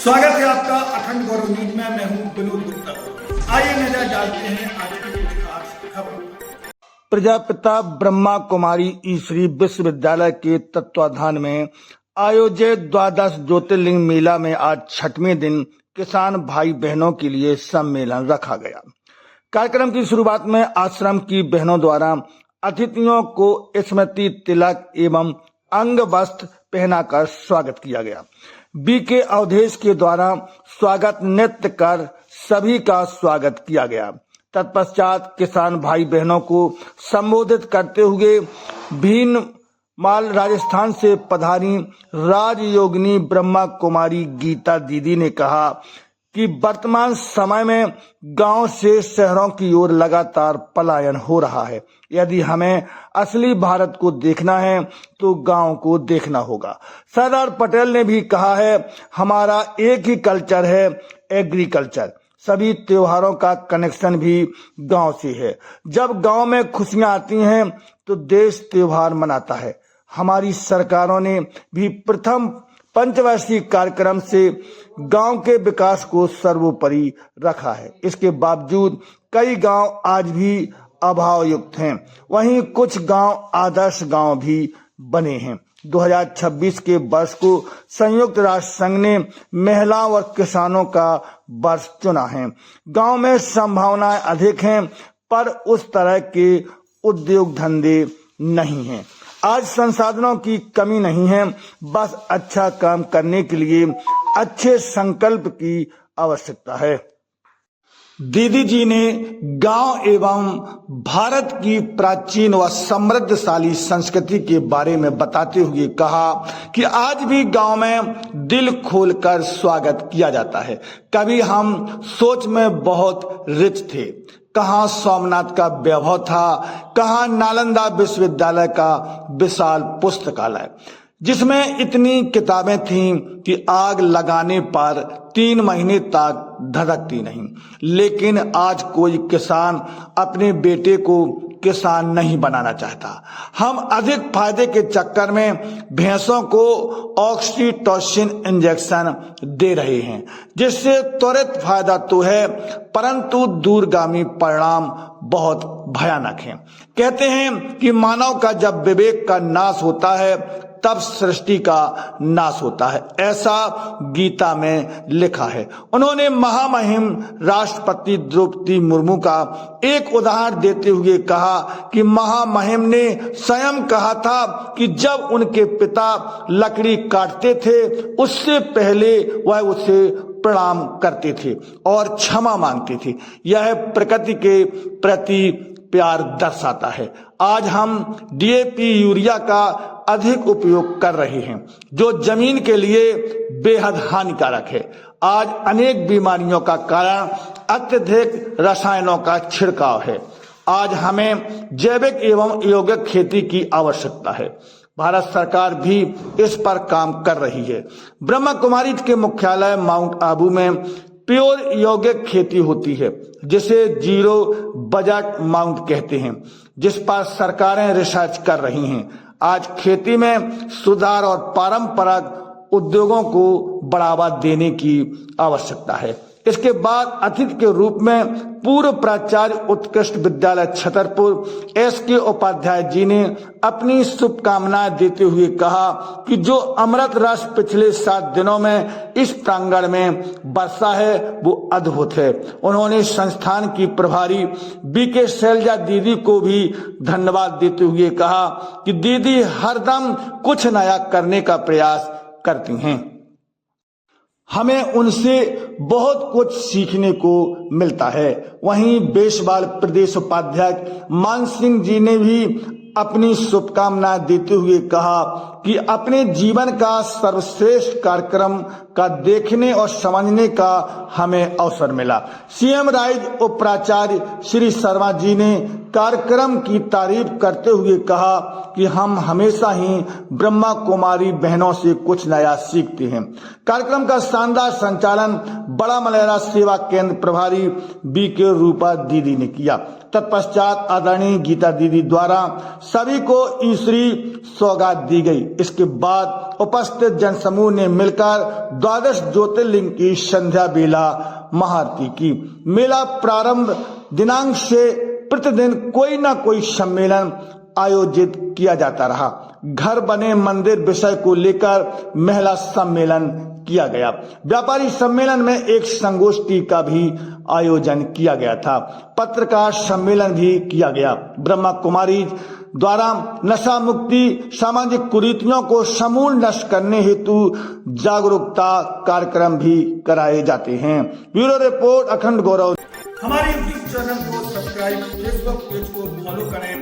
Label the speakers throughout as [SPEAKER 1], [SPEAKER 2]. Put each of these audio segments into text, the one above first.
[SPEAKER 1] स्वागत है आपका अखंड गौरव न्यूज में। मैं हूं विनोद गुप्ता। आइए नजर डालते हैं आज की कुछ खास खबरों।
[SPEAKER 2] प्रजापिता ब्रह्मा कुमारी ईश्वरी विश्वविद्यालय के तत्वाधान में आयोजित द्वादश ज्योतिर्लिंग मेला में आज छठवें दिन किसान भाई बहनों के लिए सम्मेलन रखा गया। कार्यक्रम की शुरुआत में आश्रम की बहनों द्वारा अतिथियों को स्मृति तिलक एवं अंग वस्त्र पहनाकर स्वागत किया गया। बीके अवधेश के द्वारा स्वागत नृत्य कर सभी का स्वागत किया गया। तत्पश्चात किसान भाई बहनों को संबोधित करते हुए भीन माल राजस्थान से पधारी राजयोगिनी ब्रह्मा कुमारी गीता दीदी ने कहा कि वर्तमान समय में गांव से शहरों की ओर लगातार पलायन हो रहा है। यदि हमें असली भारत को देखना है तो गांव को देखना होगा। सरदार पटेल ने भी कहा है, हमारा एक ही कल्चर है, एग्रीकल्चर। सभी त्योहारों का कनेक्शन भी गांव से है। जब गांव में खुशियां आती हैं तो देश त्योहार मनाता है। हमारी सरकारों ने भी प्रथम पंचवर्षीय कार्यक्रम से गांव के विकास को सर्वोपरि रखा है। इसके बावजूद कई गांव आज भी अभाव युक्त हैं। वहीं कुछ गांव आदर्श गांव भी बने हैं। 2026 के वर्ष को संयुक्त राष्ट्र संघ ने महिलाओं और किसानों का वर्ष चुना है। गांव में संभावनाएं अधिक हैं पर उस तरह के उद्योग धंधे नहीं हैं। आज संसाधनों की कमी नहीं है, बस अच्छा काम करने के लिए अच्छे संकल्प की आवश्यकता है। दीदी जी ने गांव एवं भारत की प्राचीन व समृद्धशाली संस्कृति के बारे में बताते हुए कहा कि आज भी गांव में दिल खोलकर स्वागत किया जाता है। कभी हम सोच में बहुत रिच थे, कहाँ सोमनाथ का वैभव था, कहाँ नालंदा विश्वविद्यालय का विशाल पुस्तकालय जिसमें इतनी किताबें थीं कि आग लगाने पर 3 महीने तक धधकती नहीं। लेकिन आज कोई किसान अपने बेटे को किसान नहीं बनाना चाहता। हम अधिक फायदे के चक्कर में भैंसों को ऑक्सीटोसिन इंजेक्शन दे रहे हैं, जिससे त्वरित फायदा तो है परंतु दूरगामी परिणाम बहुत भयानक हैं। कहते हैं कि मानव का जब विवेक का नाश होता है तब सृष्टि का नाश होता है, ऐसा गीता में लिखा है। उन्होंने महामहिम राष्ट्रपति द्रौपदी मुर्मू का एक उदाहरण देते हुए कहा कि महामहिम ने स्वयं कहा था कि जब उनके पिता लकड़ी काटते थे उससे पहले वह उसे प्रणाम करते थे और क्षमा मांगते थे। यह प्रकृति के प्रति प्यार दर्शाता है। आज हम डीएपी यूरिया का अधिक उपयोग कर रहे हैं जो जमीन के लिए बेहद हानिकारक है। आज अनेक बीमारियों का कारण अत्यधिक रसायनों का छिड़काव है। आज हमें जैविक एवं यौगिक खेती की आवश्यकता है। भारत सरकार भी इस पर काम कर रही है। ब्रह्मा कुमारी के मुख्यालय माउंट आबू में प्योर यौगिक खेती होती है जिसे जीरो बजट माउंट कहते हैं, जिस पर सरकारें रिसर्च कर रही हैं। आज खेती में सुधार और पारंपरिक उद्योगों को बढ़ावा देने की आवश्यकता है। इसके बाद अतिथि के रूप में पूर्व प्राचार्य उत्कृष्ट विद्यालय छतरपुर एसके उपाध्याय जी ने अपनी शुभकामनाएं देते हुए कहा कि जो अमृत रस पिछले 7 दिनों में इस प्रांगण में बरसा है वो अद्भुत है। उन्होंने संस्थान की प्रभारी बीके शैलजा दीदी को भी धन्यवाद देते हुए कहा कि दीदी हरदम कुछ नया करने का प्रयास करती हैं। हमें उनसे बहुत कुछ सीखने को मिलता है। वहीं बेसवाल प्रदेश उपाध्यक्ष मान सिंह जी ने भी अपनी शुभकामनाएं देते हुए कहा कि अपने जीवन का सर्वश्रेष्ठ कार्यक्रम का देखने और समझने का हमें अवसर मिला। सीएम राइज उप प्राचार्य श्री शर्मा जी ने कार्यक्रम की तारीफ करते हुए कहा कि हम हमेशा ही ब्रह्मा कुमारी बहनों से कुछ नया सीखते हैं। कार्यक्रम का शानदार संचालन बड़ा मलेरा सेवा केंद्र प्रभारी बीके रूपा दीदी ने किया। तत्पश्चात आदरणीय गीता दीदी द्वारा सभी को ईश्वरी सौगात दी गई। इसके बाद उपस्थित जनसमूह ने मिलकर 12 ज्योतिर्लिंग की संध्या बेला महाआरती की। मेला प्रारंभ दिनांक से प्रतिदिन कोई ना कोई सम्मेलन आयोजित किया जाता रहा। घर बने मंदिर विषय को लेकर महिला सम्मेलन किया गया। व्यापारी सम्मेलन में एक संगोष्ठी का भी आयोजन किया गया था। पत्रकार सम्मेलन भी किया गया। ब्रह्मा कुमारी द्वारा नशा मुक्ति, सामाजिक कुरीतियों को समूल नष्ट करने हेतु जागरूकता कार्यक्रम भी कराए जाते हैं। ब्यूरो रिपोर्ट, अखंड गौरव।
[SPEAKER 1] हमारे यूट्यूब चैनल को सब्सक्राइब, फेसबुक पेज को फॉलो करें,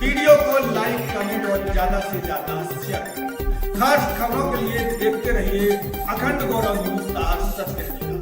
[SPEAKER 1] वीडियो को लाइक, कमेंट और ज्यादा से ज्यादा शेयर करें। खास खबरों के लिए देखते रहिए अखंड गौरव न्यूज़, सत्य।